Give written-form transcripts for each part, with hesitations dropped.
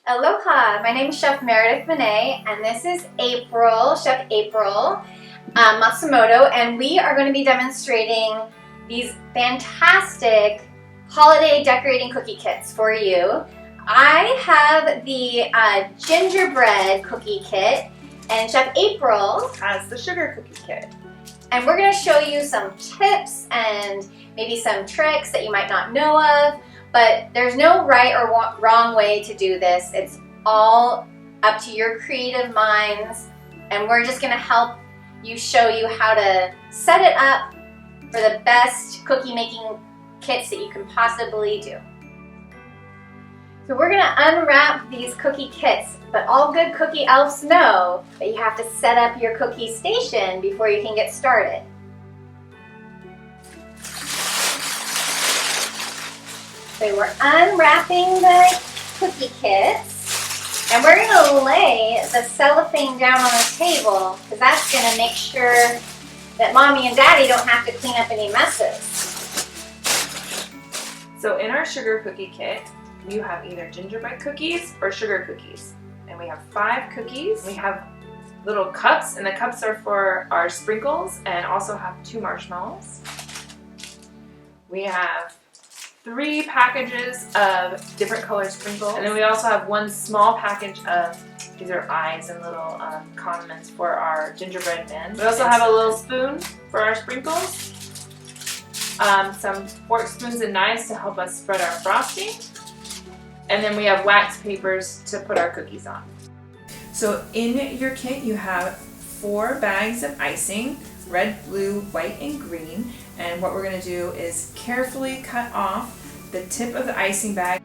Aloha, my name is Chef Meredith Monet, and this is April, Chef April Matsumoto, and we are going to be demonstrating these fantastic holiday decorating cookie kits for you. I have the gingerbread cookie kit, and Chef April has the sugar cookie kit. And we're going to show you some tips and maybe some tricks that you might not know of. But there's no right or wrong way to do this. It's all up to your creative minds, and we're just gonna help you show you how to set it up for the best cookie making kits that you can possibly do. So we're gonna unwrap these cookie kits, but all good cookie elves know that you have to set up your cookie station before you can get started. So we're unwrapping the cookie kits, and we're going to lay the cellophane down on the table because that's going to make sure that Mommy and Daddy don't have to clean up any messes. So in our sugar cookie kit, you have either gingerbread cookies or sugar cookies. And we have 5 cookies. We have little cups, and the cups are for our sprinkles, and also have 2 marshmallows. We have 3 packages of different color sprinkles, and then we also have 1 small package of these are eyes and little condiments for our gingerbread man. We also have a little spoon for our sprinkles, some forks, spoons, and knives to help us spread our frosting, and then we have wax papers to put our cookies on. So in your kit you have 4 bags of icing, red, blue, white, and green. And what we're going to do is carefully cut off the tip of the icing bag,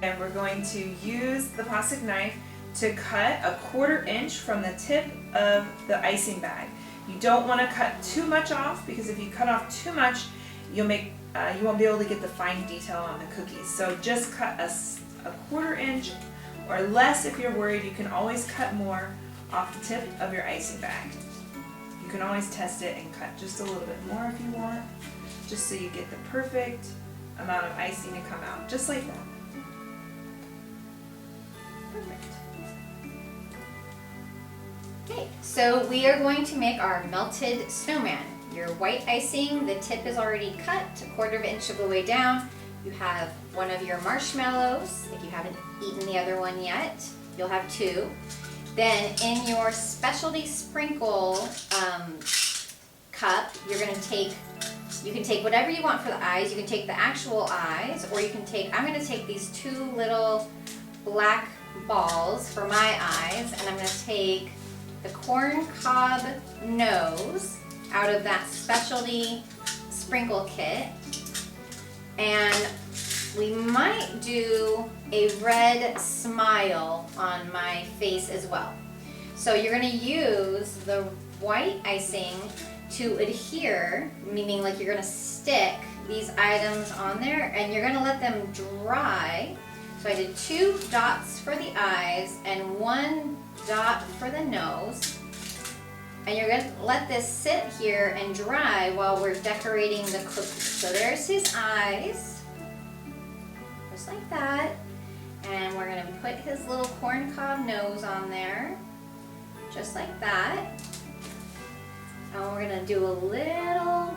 and we're going to use the plastic knife to cut a 1/4 inch from the tip of the icing bag. You don't want to cut too much off, because if you cut off too much, you won't be able to get the fine detail on the cookies. So just cut a 1/4 inch or less. If you're worried, you can always cut more off the tip of your icing bag. You can always test it and cut just a little bit more if you want, just so you get the perfect amount of icing to come out, just like that. Perfect. Okay, so we are going to make our melted snowman. Your white icing, the tip is already cut a 1/4 inch of the way down. You have 1 of your marshmallows. If you haven't eaten the other one yet, you'll have 2. Then in your specialty sprinkle cup, you can take whatever you want for the eyes. You can take the actual eyes, or you can take, I'm going to take these 2 little black balls for my eyes, and I'm going to take the corn cob nose out of that specialty sprinkle kit, and we might do a red smile on my face as well. So you're going to use the white icing to adhere, meaning like you're going to stick these items on there, and you're going to let them dry. So I did 2 dots for the eyes and 1 dot for the nose. And you're going to let this sit here and dry while we're decorating the cookie. So there's his eyes, just like that. And we're going to put his little corn cob nose on there, just like that. And we're going to do a little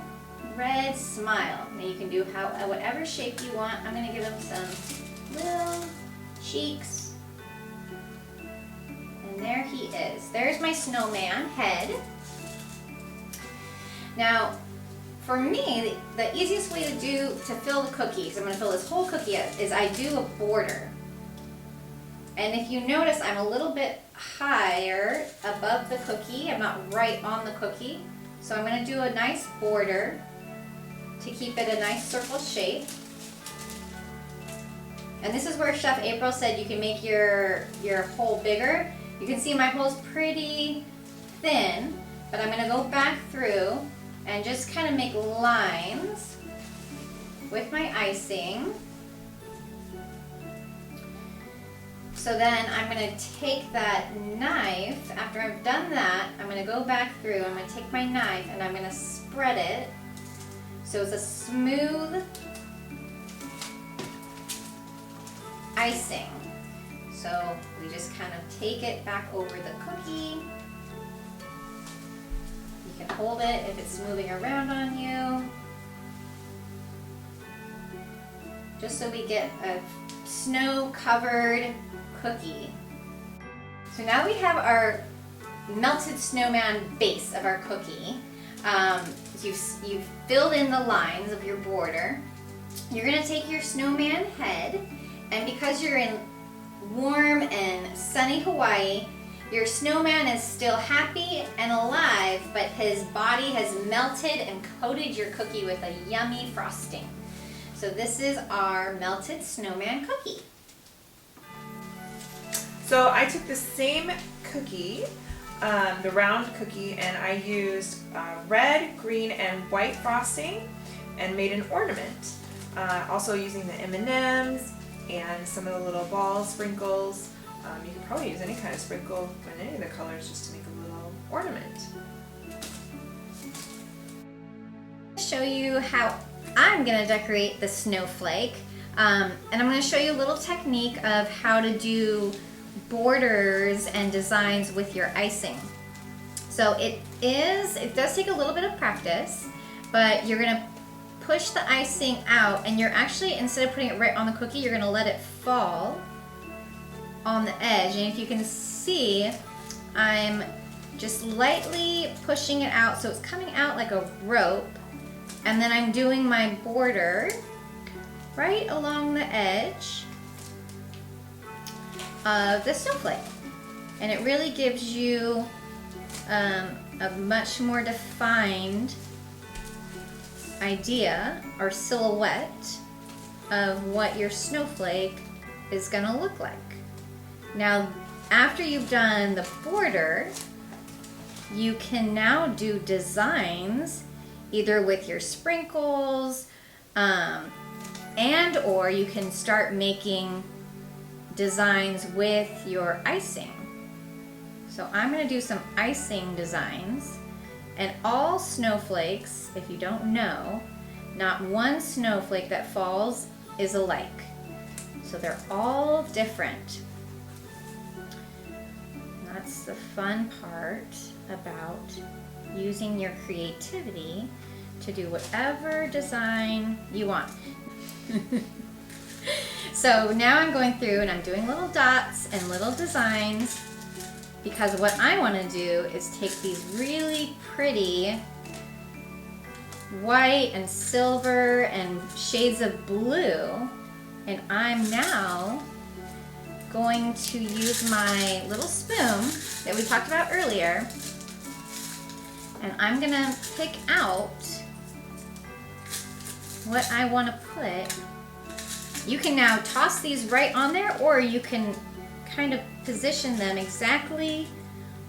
red smile. Now you can do whatever shape you want. I'm going to give him some little cheeks. And there he is. There's my snowman head. Now, for me, the easiest way to fill the cookies, I'm going to fill this whole cookie up, is I do a border. And if you notice, I'm a little bit higher above the cookie. I'm not right on the cookie. So I'm going to do a nice border to keep it a nice circle shape. And this is where Chef April said you can make your hole bigger. You can see my hole's pretty thin, but I'm going to go back through and just kind of make lines with my icing. So then I'm going to take that knife, after I've done that, I'm going to go back through, I'm going to take my knife and I'm going to spread it so it's a smooth icing. So we just kind of take it back over the cookie. You can hold it if it's moving around on you. Just so we get a snow-covered cookie. So now we have our melted snowman base of our cookie. You've filled in the lines of your border. You're gonna take your snowman head, and because you're in warm and sunny Hawaii, your snowman is still happy and alive, but his body has melted and coated your cookie with a yummy frosting. So this is our melted snowman cookie. So I took the same cookie, the round cookie, and I used red, green, and white frosting and made an ornament. Also using the M&Ms and some of the little ball sprinkles. You can probably use any kind of sprinkle in any of the colors just to make a little ornament. Show you how I'm going to decorate the snowflake, and I'm going to show you a little technique of how to do borders and designs with your icing. So it does take a little bit of practice, but you're going to push the icing out, and you're actually, instead of putting it right on the cookie, you're going to let it fall on the edge. And if you can see, I'm just lightly pushing it out so it's coming out like a rope, and then I'm doing my border right along the edge of the snowflake, and it really gives you a much more defined idea or silhouette of what your snowflake is going to look like. Now, after you've done the border, you can now do designs either with your sprinkles, and or you can start making designs with your icing. So I'm going to do some icing designs, and all snowflakes, if you don't know, not one snowflake that falls is alike. So they're all different. That's the fun part about using your creativity to do whatever design you want. So now I'm going through and I'm doing little dots and little designs, because what I want to do is take these really pretty white and silver and shades of blue, and I'm now going to use my little spoon that we talked about earlier, and I'm gonna pick out what I want to put. You can now toss these right on there, or you can kind of position them exactly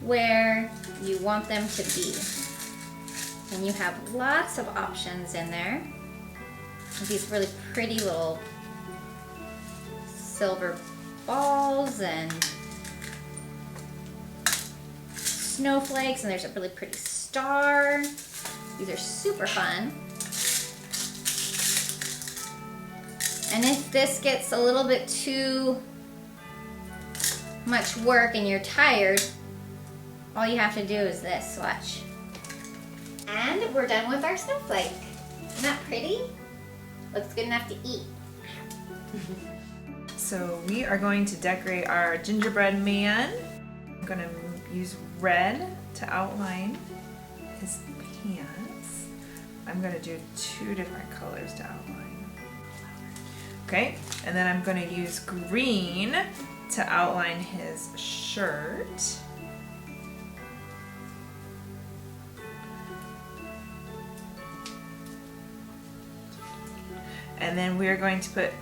where you want them to be. And you have lots of options in there. These really pretty little silver balls and snowflakes, and there's a really pretty star. These are super fun. And if this gets a little bit too much work and you're tired, all you have to do is this, watch. And we're done with our snowflake. Isn't that pretty? Looks good enough to eat. So we are going to decorate our gingerbread man. I'm going to use red to outline his pants. I'm going to do 2 different colors to outline. Okay, and then I'm going to use green to outline his shirt. And then we're going to put,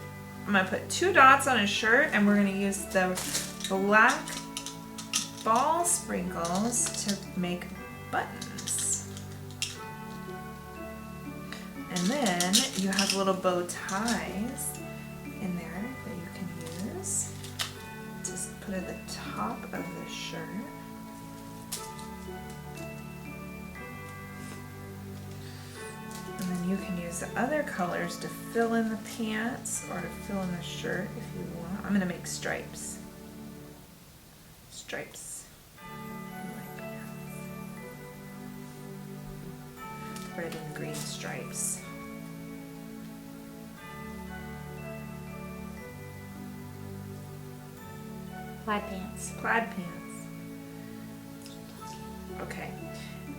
I'm going to put 2 dots on his shirt, and we're going to use the black ball sprinkles to make buttons. And then you have little bow ties in there that you can use. Just put at the top of the shirt. And then you can use the other colors to fill in the pants or to fill in the shirt if you want. I'm going to make stripes. stripes in my pants. Red and green stripes. Plaid pants. Plaid pants. Okay.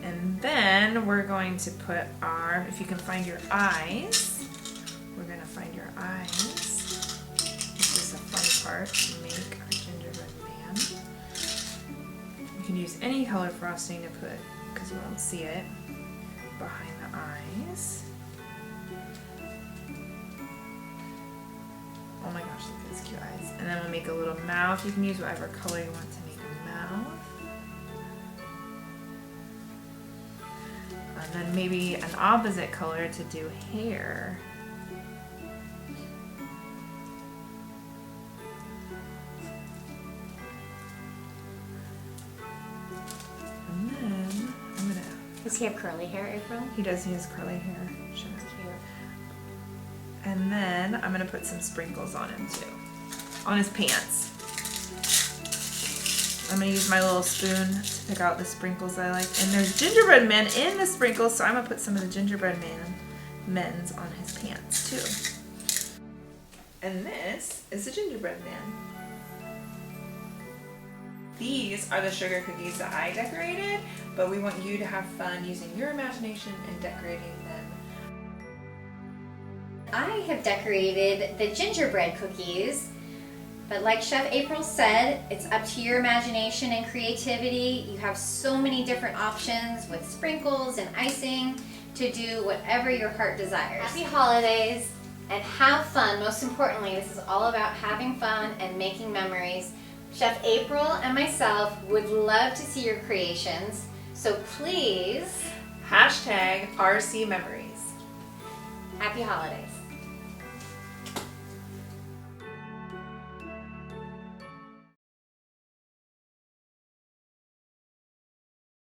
And then we're going to put our, if you can find your eyes, we're going to find your eyes. This is a fun part to make our gingerbread man. You can use any color frosting to put, because you won't see it, behind the eyes. Oh my gosh, look at his cute eyes. And then we'll make a little mouth. You can use whatever color you want to make a mouth. And then maybe an opposite color to do hair. And then I'm gonna. Does he have curly hair, April? He does. He has curly hair. Sure. Cute. And then I'm gonna put some sprinkles on him too, on his pants. I'm gonna use my little spoon to pick out the sprinkles I like. And there's gingerbread men in the sprinkles, so I'm gonna put some of the gingerbread men's on his pants too. And this is the gingerbread man. These are the sugar cookies that I decorated, but we want you to have fun using your imagination and decorating them. I have decorated the gingerbread cookies, but like Chef April said, it's up to your imagination and creativity. You have so many different options with sprinkles and icing to do whatever your heart desires. Happy holidays and have fun. Most importantly, this is all about having fun and making memories. Chef April and myself would love to see your creations, so please #RC Memories. happy holidays.